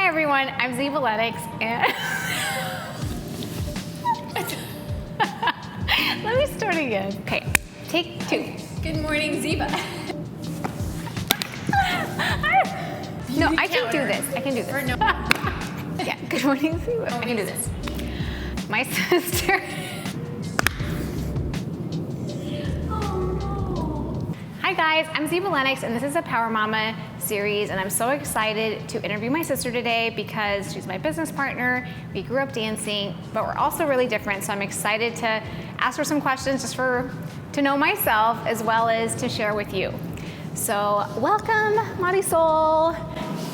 Hi everyone, I'm Ziva Lennox, and let me start again. Okay, take two. Good morning, Ziva. No, I can do this. I can do this. No. Yeah, good morning, Ziva. I can do this. My sister. Hi guys, I'm Ziva Lennox, and this is a Power Mama series, and I'm so excited to interview my sister today because she's my business partner. We grew up dancing, but we're also really different, so I'm excited to ask her some questions just to know myself as well as to share with you. So welcome, Marisol.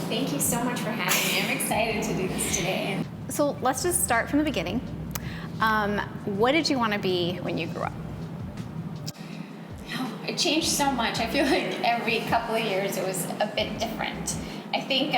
Thank you so much for having me. I'm excited to do this today. So let's just start from the beginning. What did you want to be when you grew up? It changed so much. I feel like every couple of years it was a bit different. I think,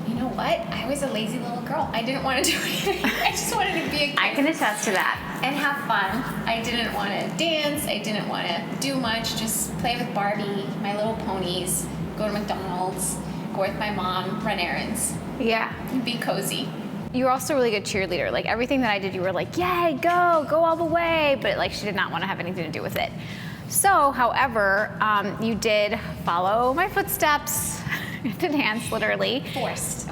you know what? I was a lazy little girl. I didn't want to do anything. I just wanted to be a kid. I can attest to that. And have fun. I didn't want to dance. I didn't want to do much. Just play with Barbie, My Little Ponies, go to McDonald's, go with my mom, run errands. Yeah. And be cozy. You were also a really good cheerleader. Like everything that I did, you were like, yay, go all the way. But like she did not want to have anything to do with it. So, however, you did follow my footsteps to dance, literally. Forced.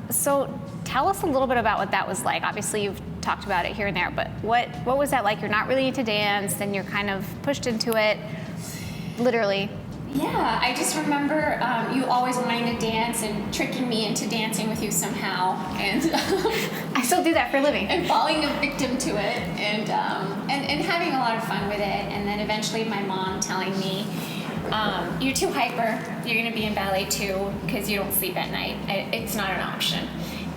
So tell us a little bit about what that was like. Obviously, you've talked about it here and there, but what was that like? You're not really into dance, and you're kind of pushed into it, literally. Yeah, I just remember you always wanting to dance and tricking me into dancing with you somehow, and I still do that for a living. And falling a victim to it, and having a lot of fun with it, and then eventually my mom telling me, "You're too hyper. You're going to be in ballet too because you don't sleep at night. It's not an option."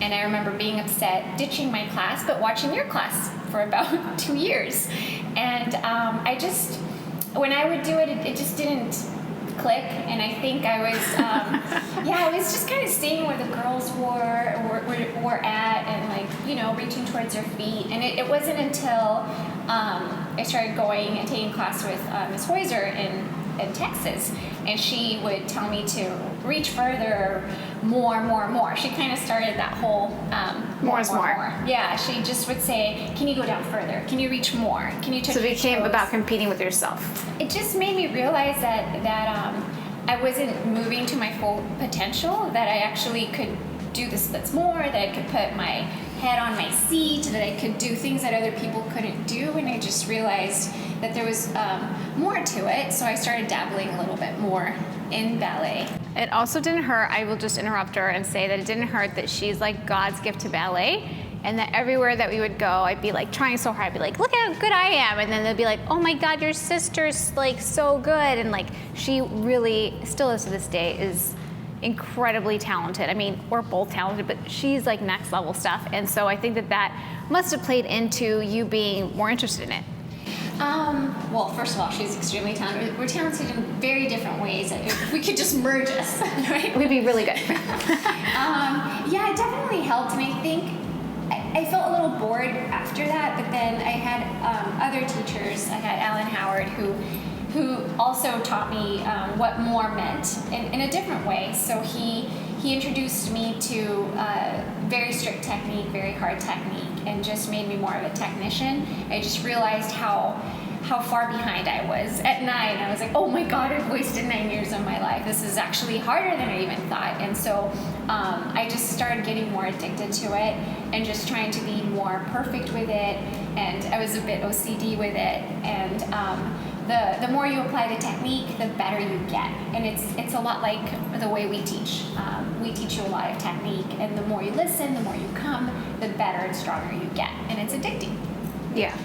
And I remember being upset, ditching my class, but watching your class for about 2 years, and I just, when I would do it, it just didn't click, and I think I was, I was just kind of seeing where the girls were at, and like, you know, reaching towards their feet, and it wasn't until I started going and taking class with Miss Hoyser in Texas, and she would tell me to reach further, more. She kind of started that whole more is more. Yeah, she just would say, "Can you go down further? Can you reach more? Can you touch So it your became toes?" about competing with yourself. It just made me realize that I wasn't moving to my full potential, that I actually could do the splits more, that I could put my head on my seat, that I could do things that other people couldn't do, and I just realized that there was more to it, so I started dabbling a little bit more in ballet. It also didn't hurt, I will just interrupt her and say that it didn't hurt that she's like God's gift to ballet, and that everywhere that we would go, I'd be like trying so hard, I'd be like, look how good I am, and then they'd be like, oh my God, your sister's like so good, and like she really, still is to this day, is incredibly talented. I mean, we're both talented, but she's like next level stuff, and so I think that must have played into you being more interested in it. Well, first of all, she's extremely talented. We're talented in very different ways. If we could just merge us, right? We'd be really good. Yeah, it definitely helped, and I think I felt a little bored after that, but then I had other teachers. I had Alan Howard, who also taught me what more meant in a different way. So he introduced me to very strict technique, very hard technique, and just made me more of a technician. I just realized how far behind I was at 9. I was like, oh my God, I've wasted 9 years of my life. This is actually harder than I even thought. And so I just started getting more addicted to it and just trying to be more perfect with it. And I was a bit OCD with it. And the more you apply the technique, the better you get. And it's a lot like the way we teach. We teach you a lot of technique, and the more you listen, the more you come, the better and stronger you get. And it's addicting. Yeah.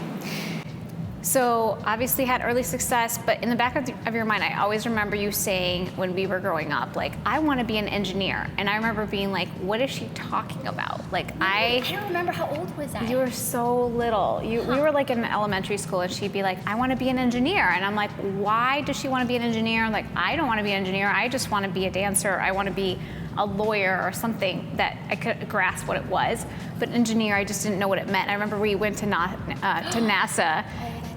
So obviously had early success, but in the back of your mind, I always remember you saying when we were growing up, like, I want to be an engineer. And I remember being like, what is she talking about? Like, I don't remember how old was I. You were so little. We were like in elementary school, and she'd be like, I want to be an engineer. And I'm like, why does she want to be an engineer? Like, I don't want to be an engineer. I just want to be a dancer. I want to be a lawyer or something that I could grasp what it was. But engineer, I just didn't know what it meant. I remember we went to NASA.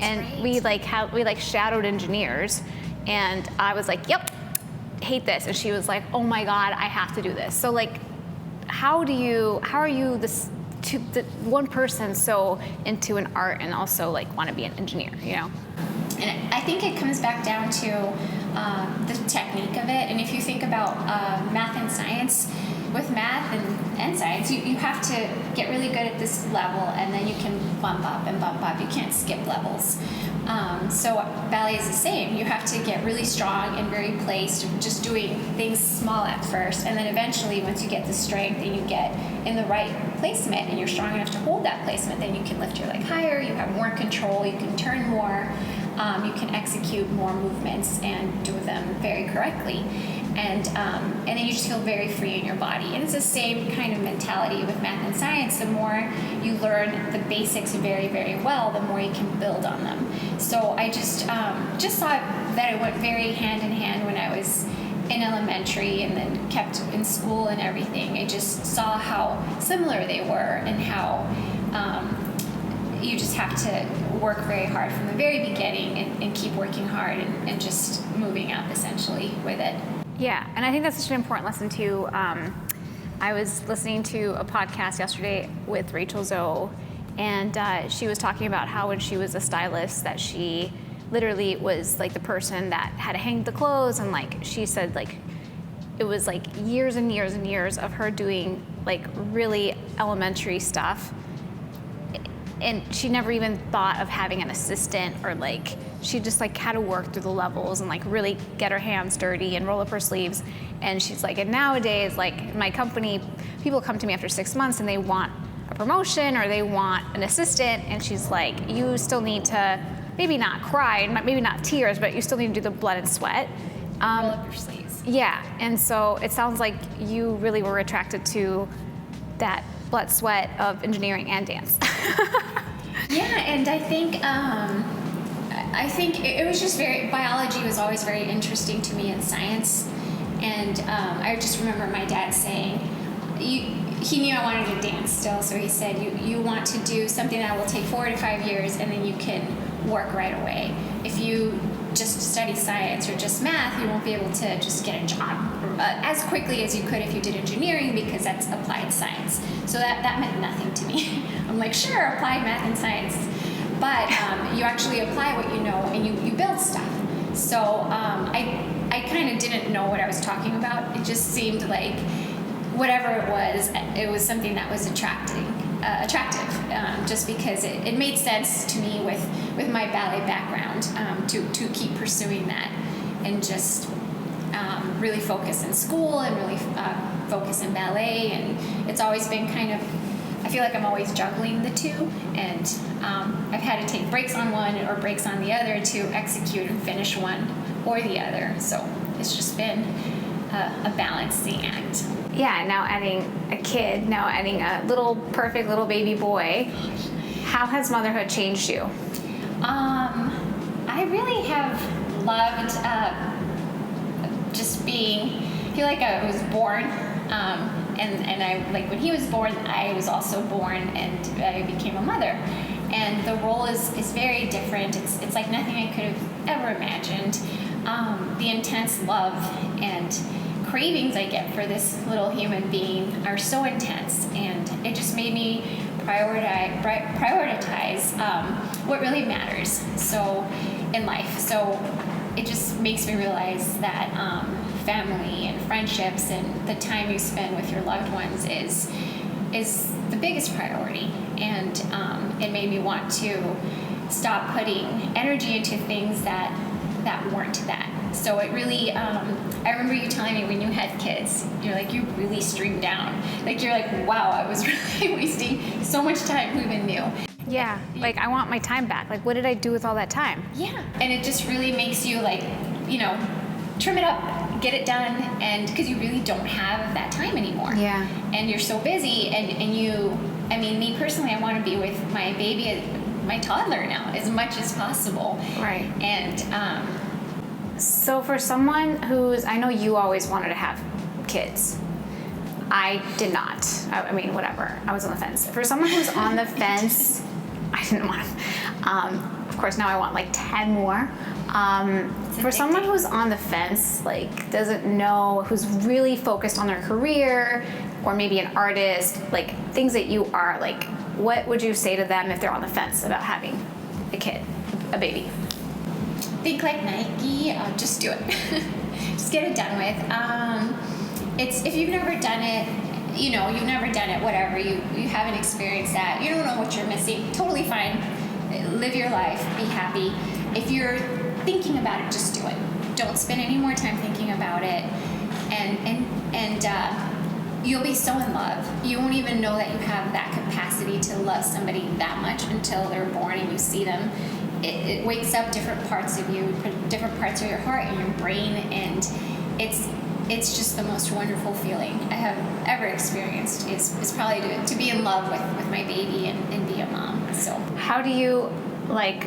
And we shadowed engineers, and I was like, yep, hate this. And she was like, oh my God, I have to do this. So like, how are you the one person so into an art and also like want to be an engineer, you know? And I think it comes back down to the technique of it. And if you think about math and science, with math and science, you have to get really good at this level, and then you can bump up and bump up. You can't skip levels. So ballet is the same. You have to get really strong and very placed, just doing things small at first, and then eventually once you get the strength and you get in the right placement and you're strong enough to hold that placement, then you can lift your leg higher, you have more control, you can turn more, you can execute more movements and do them very correctly. And then you just feel very free in your body. And it's the same kind of mentality with math and science. The more you learn the basics very, very well, the more you can build on them. So I just thought that it went very hand in hand when I was in elementary and then kept in school and everything. I just saw how similar they were and how you just have to work very hard from the very beginning and keep working hard and just moving up essentially with it. Yeah, and I think that's such an important lesson too. I was listening to a podcast yesterday with Rachel Zoe, and she was talking about how when she was a stylist that she literally was like the person that had to hang the clothes, and like she said like it was like years and years and years of her doing like really elementary stuff, and she never even thought of having an assistant, or like she just like had to work through the levels and like really get her hands dirty and roll up her sleeves. And she's like, and nowadays like my company, people come to me after 6 months and they want a promotion or they want an assistant, and she's like, you still need to maybe not cry, maybe not tears, but you still need to do the blood and sweat. Roll up your sleeves. Yeah, and so it sounds like you really were attracted to that blood, sweat of engineering and dance. Yeah, and I think it was just biology was always very interesting to me in science. And I just remember my dad saying, he knew I wanted to dance still, so he said, you want to do something that will take 4 to 5 years and then you can work right away. If you just study science or just math, you won't be able to just get a job as quickly as you could if you did engineering, because that's applied science. So that meant nothing to me. I'm like, sure, applied math and science. But you actually apply what you know and you build stuff. So I kind of didn't know what I was talking about. It just seemed like whatever it was something that was attractive, just because it made sense to me with my ballet background to keep pursuing that and just really focus in school and really focus in ballet. And it's always been kind of, I feel like I'm always juggling the two, and I've had to take breaks on one or breaks on the other to execute and finish one or the other. So it's just been a balancing act. Yeah, now adding a kid, now adding a perfect little baby boy. How has motherhood changed you? I really have loved just I feel like I was born, and I, like when he was born, I was also born and I became a mother. And the role is very different. It's like nothing I could have ever imagined. The intense love and cravings I get for this little human being are so intense, and it just made me prioritize what really matters in life. So it just makes me realize that family and friendships and the time you spend with your loved ones is the biggest priority. And it made me want to stop putting energy into things that weren't that. So it really, I remember you telling me when you had kids, you're like, you really streamed down. Like, you're like, wow, I was really wasting so much time. Who even knew? Yeah, like I want my time back. Like, what did I do with all that time? Yeah, and it just really makes you like, trim it up, get it done, and because you really don't have that time anymore. Yeah. And you're so busy, and you, me personally, I want to be with my baby, my toddler now, as much as possible. Right. And so for someone I know you always wanted to have kids. I did not. Whatever. I was on the fence. For someone who's on the fence, I didn't want to. Of course, now I want like 10 more. For someone who's on the fence, like doesn't know, who's really focused on their career, or maybe an artist, like things that you are, like what would you say to them if they're on the fence about having a kid, a baby? Think like Nike, just do it. Just get it done with. It's if you've never done it, you've never done it, whatever, you haven't experienced that, you don't know what you're missing, totally fine. Live your life, be happy. If you're thinking about it, just do it. Don't spend any more time thinking about it, and you'll be so in love. You won't even know that you have that capacity to love somebody that much until they're born and you see them. It wakes up different parts of you, different parts of your heart and your brain, and it's just the most wonderful feeling I have ever experienced. Is probably to be in love with my baby and be a mom. So how do you like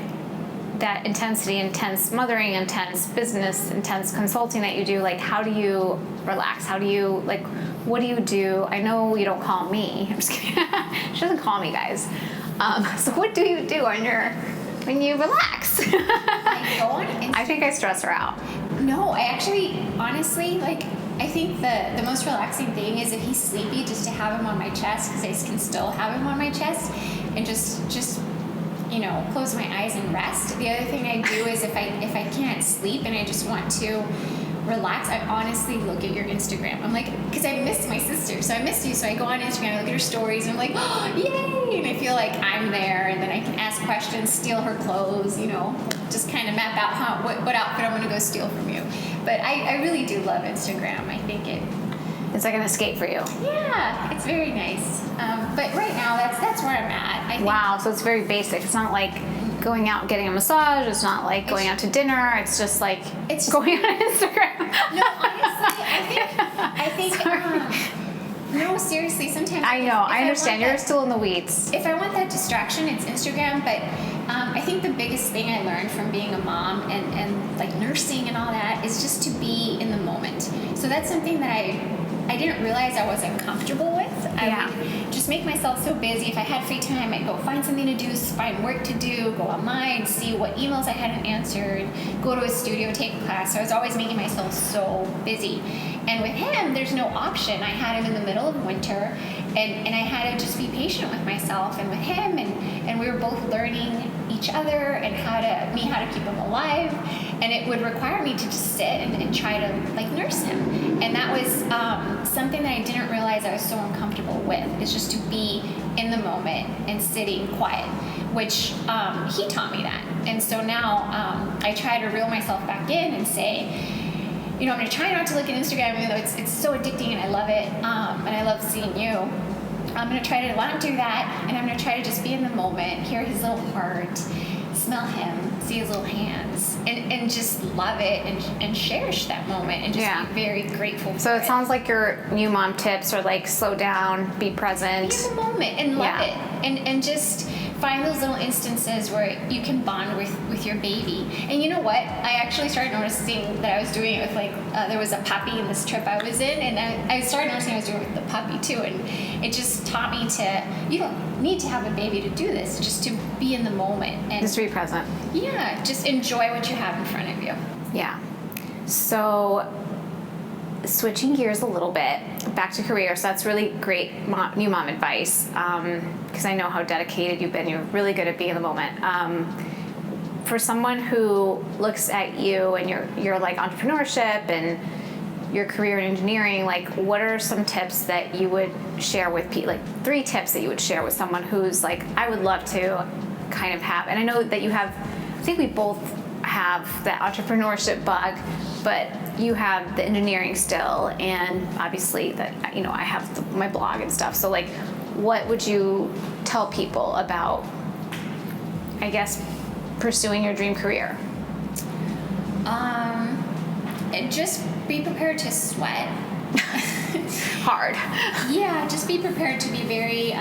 that intensity, intense mothering, intense business, intense consulting that you do? Like, how do you relax? How do you like? What do you do? I know you don't call me. I'm just kidding. She doesn't call me, guys. So what do you do when you relax? I go on Instagram. I think I stress her out. No, I actually, honestly, like, I think the most relaxing thing is if he's sleepy, just to have him on my chest, because I can still have him on my chest, and just close my eyes and rest. The other thing I do is if I can't sleep and I just want to relax, I honestly look at your Instagram. I'm like, because I missed my sister, so I missed you, so I go on Instagram, I look at her stories, and I'm like, oh, yay, and I feel like I'm there, and then I can ask questions, steal her clothes, just kind of map out what outfit I'm going to go steal from you. But I really do love Instagram. I think it's like an escape for you. Yeah, it's very nice. But right now, that's where I'm at. I think. Wow, so it's very basic. It's not like going out and getting a massage. It's not like going out to dinner. It's just like going on Instagram. No, honestly, I think no, seriously, sometimes I know, I understand. You're still in the weeds. If I want that distraction, it's Instagram, but I think the biggest thing I learned from being a mom and like nursing and all that is just to be in the moment. So that's something that I didn't realize I wasn't comfortable with. I would just make myself so busy. If I had free time, I'd go find something to do, find work to do, go online, see what emails I hadn't answered, go to a studio, take a class. So I was always making myself so busy. And with him, there's no option. I had him in the middle of winter, and I had to just be patient with myself and with him, and we were both learning each other and how to keep him alive. And it would require me to just sit and try to like nurse him. And that was something that I didn't realize I was so uncomfortable with, is just to be in the moment and sitting quiet, which he taught me that. And so now I try to reel myself back in and say, I'm going to try not to look at Instagram, even though it's so addicting and I love it, and I love seeing you. I'm going to try to not do that, and I'm going to try to just be in the moment, hear his little heart, smell him, see his little hands, and just love it and cherish that moment and just be very grateful for it. So it sounds like your new mom tips are like slow down, be present. Be in the moment and love it. And just find those little instances where you can bond with your baby. And you know what? I actually started noticing that I was doing it with there was a puppy in this trip I was in, and I started noticing I was doing it with the puppy too. And it just taught me you don't need to have a baby to do this, just to be in the moment. And just to be present. Yeah, just enjoy what you have in front of you. Yeah. So switching gears a little bit, back to career. So that's really great new mom advice, because I know how dedicated you've been. You're really good at being in the moment. For someone who looks at you and your like entrepreneurship and your career in engineering, like what are some tips that you would share with people, like 3 tips that you would share with someone who's like, I would love to kind of have, and I know that you have, I think we both have that entrepreneurship bug, but you have the engineering still, and obviously that, I have my blog and stuff. So like, what would you tell people about, I guess, pursuing your dream career? Just be prepared to sweat. Hard. Yeah, just be prepared to be very,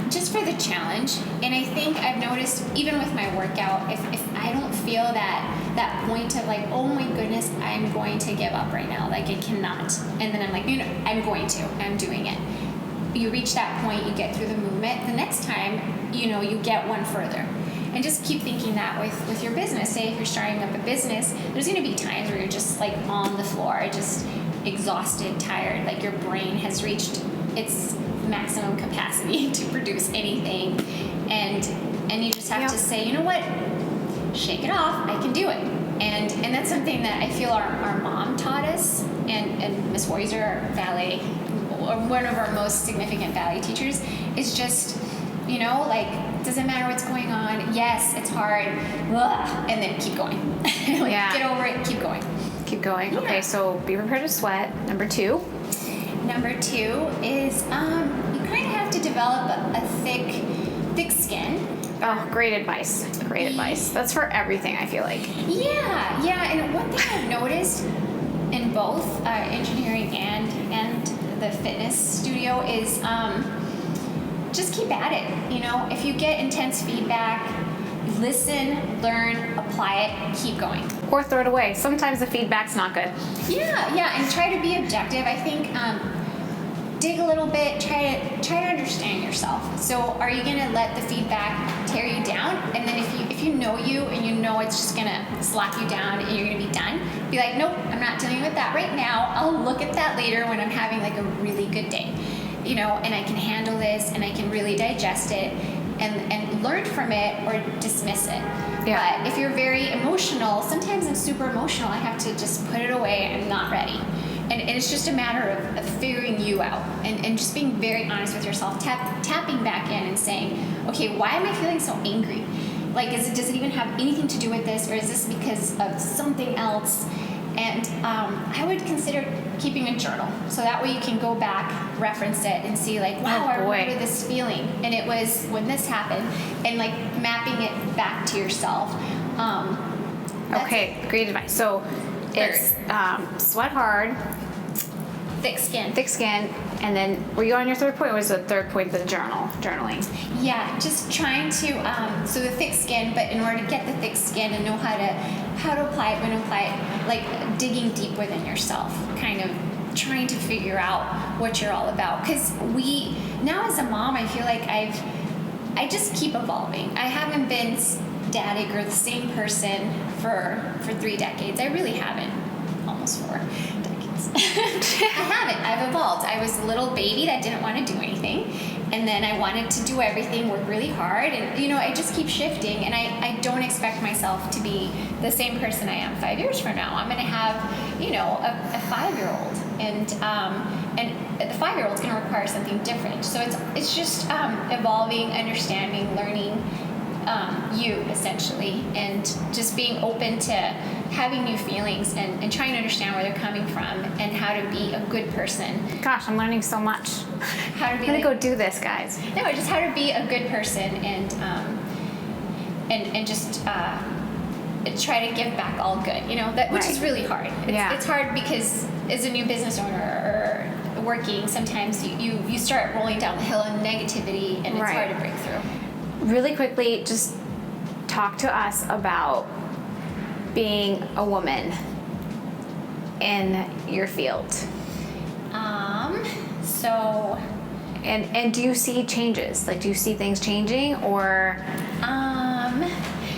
just for the challenge. And I think I've noticed, even with my workout, if I don't feel that point of like, oh my goodness, I'm going to give up right now, like I cannot, and then I'm like, I'm doing it. You reach that point, you get through the movement. The next time, you get one further. and just keep thinking that with your business. Say if you're starting up a business, there's going to be times where you're just like on the floor, just exhausted, tired, like your brain has reached its maximum capacity to produce anything, and you just have to say, you know what, shake it off, I can do it. And that's something that I feel our mom taught us, and Miss Weiser, our ballet, one of our most significant ballet teachers, is just, you know, like, doesn't matter what's going on, yes, it's hard, and then keep going. Get over it, keep going. Keep going. Yeah. Okay, so be prepared to sweat. Number 2. Number 2 is you kind of have to develop a thick skin. Oh, great advice. Great advice. That's for everything, I feel like. Yeah. And one thing I've noticed in both engineering and the fitness studio is just keep at it. You know, if you get intense feedback, listen, learn, apply it, keep going. Or throw it away. Sometimes the feedback's not good. Yeah, and try to be objective. I think dig a little bit, try to understand yourself. So are you gonna let the feedback tear you down? And then if you know you and you know it's just gonna slap you down and you're gonna be done, be like, nope, I'm not dealing with that right now. I'll look at that later when I'm having like a really good day. You know, and I can handle this and I can really digest it and learn from it or dismiss it. Yeah. But if you're very emotional, sometimes I'm super emotional, I have to just put it away, I'm not ready. And it's just a matter of figuring you out and just being very honest with yourself, tapping back in and saying, okay, why am I feeling so angry? Like, does it even have anything to do with this, or is this because of something else? And I would consider keeping a journal, so that way you can go back, reference it, and see like, wow, I remember this feeling, and it was when this happened, and like mapping it back to yourself. Okay, great advice. So it's sweat hard, thick skin, and then were you on your third point? Or was the third point the journaling? Yeah, just trying to so the thick skin, but in order to get the thick skin and know how to apply it, when to apply it, like digging deep within yourself, kind of trying to figure out what you're all about. Because now as a mom, I feel like I just keep evolving. I haven't been static or the same person for 3 decades. I really haven't. Almost 4 decades. I haven't. I've evolved. I was a little baby that didn't want to do anything, and then I wanted to do everything, work really hard, and you know, I just keep shifting, and I don't expect myself to be the same person I am 5 years from now. I'm going to have, you know, a 5-year-old, and the 5-year-old's going to require something different. So it's just evolving, understanding, learning you essentially, and just being open to having new feelings and trying to understand where they're coming from and how to be a good person. Gosh, I'm learning so much. I'm gonna go do this, guys. No, just how to be a good person and just try to give back all good. You know, which is really hard. It's hard because as a new business owner or working, sometimes you start rolling down the hill in negativity, and it's hard to break through. Really quickly, just talk to us about being a woman in your field. And do you see changes? Like, do you see things changing, or?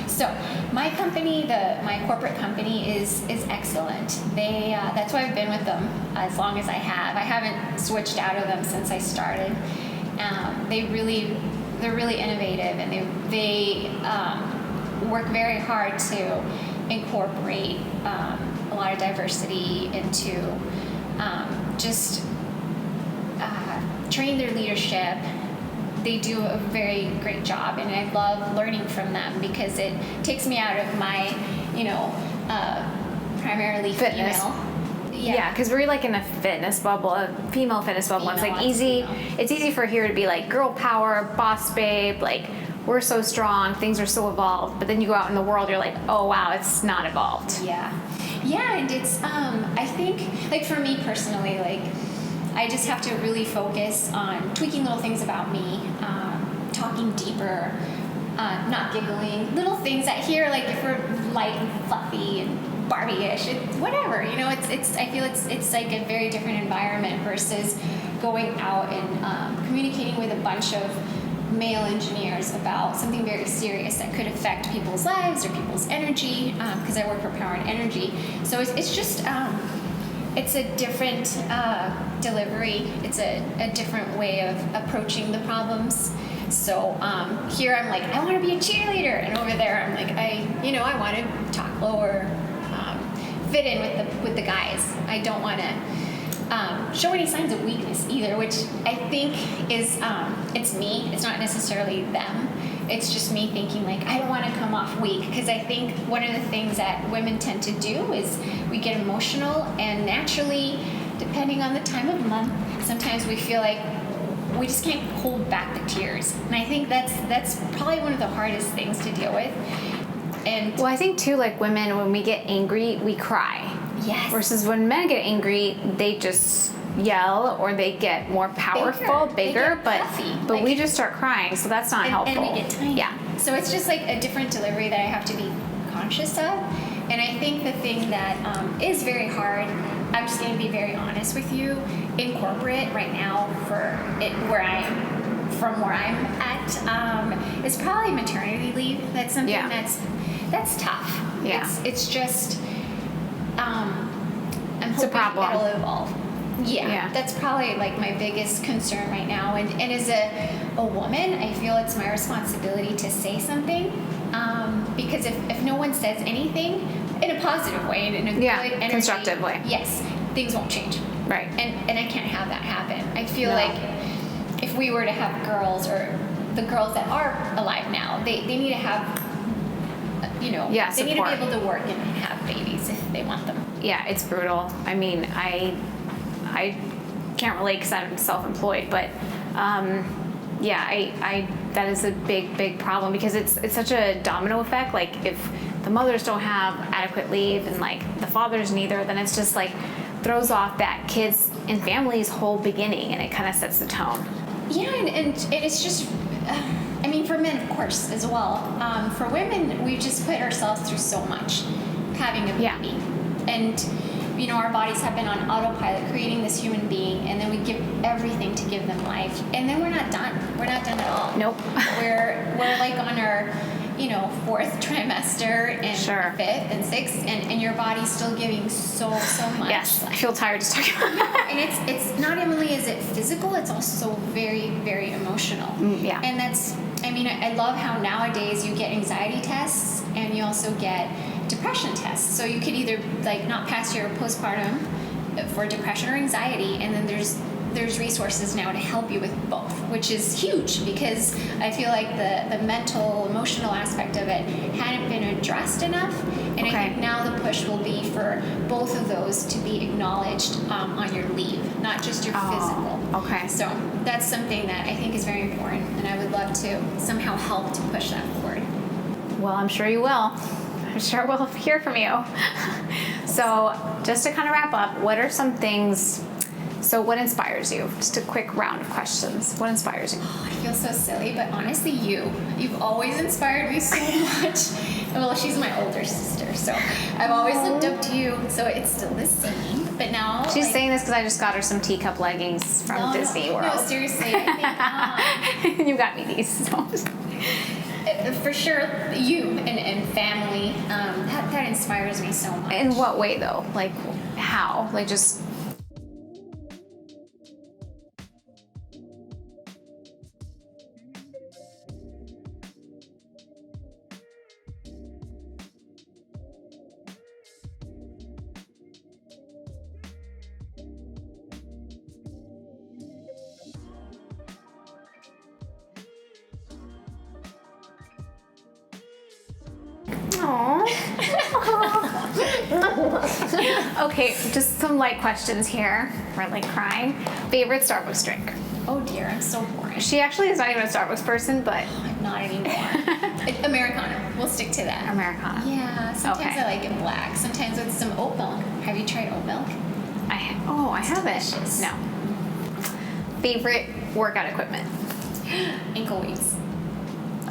So my company, my corporate company is excellent. That's why I've been with them as long as I have. I haven't switched out of them since I started. They're really innovative, and they work very hard to incorporate a lot of diversity into just train their leadership. They do a very great job, and I love learning from them because it takes me out of my, primarily fitness. Female. Yeah, because we're like in a fitness bubble, a female fitness bubble. It's like easy. It's easy for here to be like girl power, boss babe, like we're so strong, things are so evolved. But then you go out in the world, you're like, oh wow, it's not evolved. Yeah, and it's I think like for me personally, like I just have to really focus on tweaking little things about me, talking deeper, not giggling, little things that here, like if we're light and fluffy and Barbie-ish, whatever, it's I feel it's like a very different environment versus going out and communicating with a bunch of male engineers about something very serious that could affect people's lives or people's energy, because I work for Power and Energy. So it's just, it's a different delivery. It's a different way of approaching the problems. So here I'm like, I want to be a cheerleader, and over there I'm like, I want to talk lower, fit in with the guys. I don't want to show any signs of weakness either, which I think is it's me. It's not necessarily them. It's just me thinking like I don't want to come off weak, because I think one of the things that women tend to do is we get emotional, and naturally, depending on the time of month, sometimes we feel like we just can't hold back the tears. And I think that's probably one of the hardest things to deal with. And Well, I think too, like women, when we get angry, we cry. yes. Versus when men get angry, they just yell, or they get more powerful, They bigger, get but puffy, but like- we just start crying, so that's not helpful. And we get tiny. Yeah. So it's just like a different delivery that I have to be conscious of. And I think the thing that is very hard, I'm just going to be very honest with you, in corporate right now from where I'm at, is probably maternity leave. That's something Yeah. that's tough. Yeah. It's just, I'm It's a hoping problem. it'll evolve. Yeah. That's probably like my biggest concern right now. And as a woman, I feel it's my responsibility to say something, because if no one says anything in a positive way and in a Yeah, good energy, constructive way. yes, things won't change. Right. And I can't have that happen. I feel No. like if we were to have girls, or the girls that are alive now, they need to have, Yeah, they need to support. be able to work and have babies if they want them. Yeah, it's brutal. I mean, I can't relate because I'm self-employed, but yeah, I that is a big problem, because it's such a domino effect. Like if the mothers don't have adequate leave, and like the fathers neither, then it's just like throws off that kids and families' whole beginning, and it kind of sets the tone. Yeah, and it's just, I mean, for men, of course, as well. For women, we just put ourselves through so much having a baby. Yeah. And, our bodies have been on autopilot creating this human being, and then we give everything to give them life. And then we're not done. We're not done at all. Nope. We're like on our, fourth trimester and Sure. fifth and sixth, and your body's still giving so much. Yes, I feel tired just talking about that. And it's not only is it physical, it's also very, very emotional. Yeah. And I love how nowadays you get anxiety tests, and you also get depression tests. So you could either like not pass your postpartum for depression or anxiety, and then there's resources now to help you with both, which is huge, because I feel like the mental, emotional aspect of it hadn't been addressed enough. And Okay. I think now the push will be for both of those to be acknowledged on your leave, not just your physical. Okay. So that's something that I think is very important, and I would love to somehow help to push that forward. Well, I'm sure you will. I'm sure we'll hear from you. So just to kind of wrap up, what are some things, so what inspires you? Just a quick round of questions. What inspires you? I feel so silly, but honestly, you've always inspired me so much. Well, she's my older sister, so I've always looked up to you, so it's still the same. But now She's saying this because I just got her some teacup leggings from Disney World. No, seriously, I think You got me these. So. for sure you and family, that inspires me so much. In what way though? Like how? Like just. Okay, just some light questions here. We're like crying. Favorite Starbucks drink? Oh dear, I'm so boring. She actually is not even a Starbucks person, but I'm not anymore. Americano. We'll stick to that. Americano. Yeah, sometimes Okay. I like it black. Sometimes with some oat milk. Have you tried oat milk? I haven't. delicious. No. Favorite workout equipment? Ankle weights.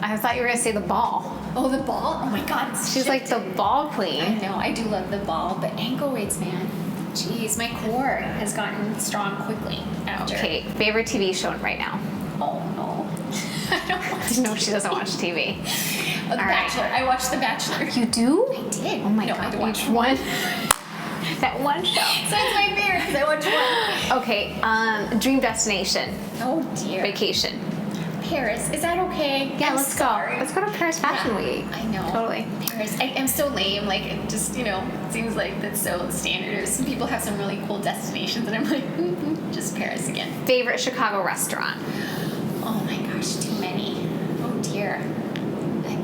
I thought you were gonna say the ball. Oh, the ball? Oh my god. it's She's like the shifted. ball I queen. know, I do love the ball, but ankle weights, man. Jeez, my core has gotten strong quickly after. Okay, favorite TV show right now? Oh no. I don't watch No, she doesn't watch TV. The Bachelor. I watched The Bachelor. You do? I did. Oh my no, god. I watched Which one? That one show. So it's my favorite because I watched one. Okay, dream destination. Oh dear. Vacation. Paris. Is that okay? Yeah, I'm let's sorry. go. Let's go to Paris Fashion Yeah, Week. I know. Totally. Paris. I am so lame. Like, it just, it seems like that's so standard. Some people have some really cool destinations, and I'm like, just Paris again. Favorite Chicago restaurant. Oh my gosh, too many. Oh dear.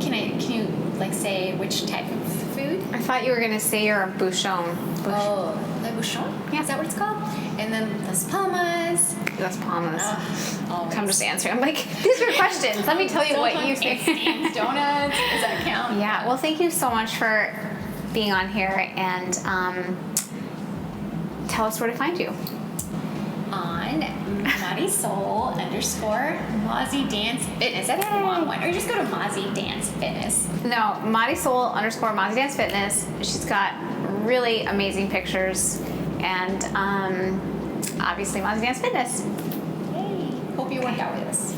Can you like say which type of food? I thought you were gonna say you're a bouchon. Oh, Le Bouchon? Yeah. Is that what it's called? And then Las Palmas. That's Palmas. Always. I'm just answering. I'm like, these are questions. Let me tell you what you think. Stan's Donuts. Does that count? Yeah. Well, thank you so much for being on here, and tell us where to find you. On Marisol _Mozzie Dance Fitness. That's a long one. Or just go to Mozzie Dance Fitness. No, Marisol _ Mozzie Dance Fitness. She's got really amazing pictures, and obviously Mozzie Dance Fitness. Yay. Hope you work out with us.